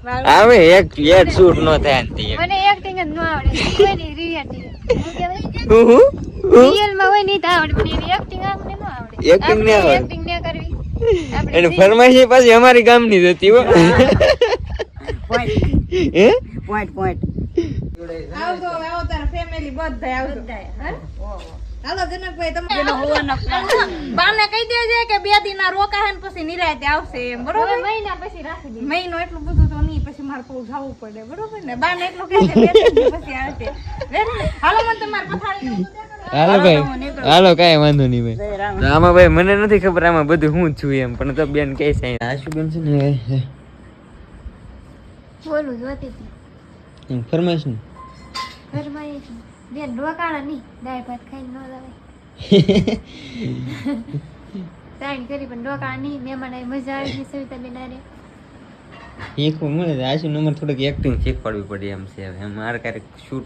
આવે એક શૂટ નો થાય ને મને એક્ટિંગ જ ન આવડે કોઈની રિયાલિટી હું રિયલ માં હોય નહીં તો આવડે પણ એની એક્ટિંગ આપણે ન આવડે Acting ન આવડે. એક્ટિંગ ન કરવી આપણે એને ફરમાઈશ પાછી અમારી ગામની જ હતી હો હે પોઈન્ટ આવજો આવો તાર ફેમિલી બધા આવજો હાલો જનકભાઈ તમે બાને કહી દેજે કે 2 દિન રોકા હે ને પછી નિરાતે આવશે એમ બરોબર મહિના પછી રાખી દે મહિનો એટલું બધું તો નહીં પછી મારે બહુ જવું પડે બરોબર ને બાને એટલું કહે છે 2 દિન પછી આવશે હાલો મને તમારે પથારી હાલો ભાઈ હાલો કાંઈ વાંધો નહીં ભાઈ તો આમાં ભાઈ મને નથી ખબર આમાં બધું હું છું એમ પણ તો બેન કહે છે આશુ બેન છે ને બોલું જોતી હતી ફરમાઈશ ને ઘરમાં એ છે બેન રોકાણા નહીં દાળ ભાત ખાઈને ન જવાય તાણ કરી પણ રોકાણા નહીં મહેમાન આવી મજા આવી ગઈ સવિતા બેન આરે એક મળે આશુ નંબર થોડીક એક્ટિંગ શીખવાડવી પડે એમ છે હવે મારે ક્યારેક શૂટ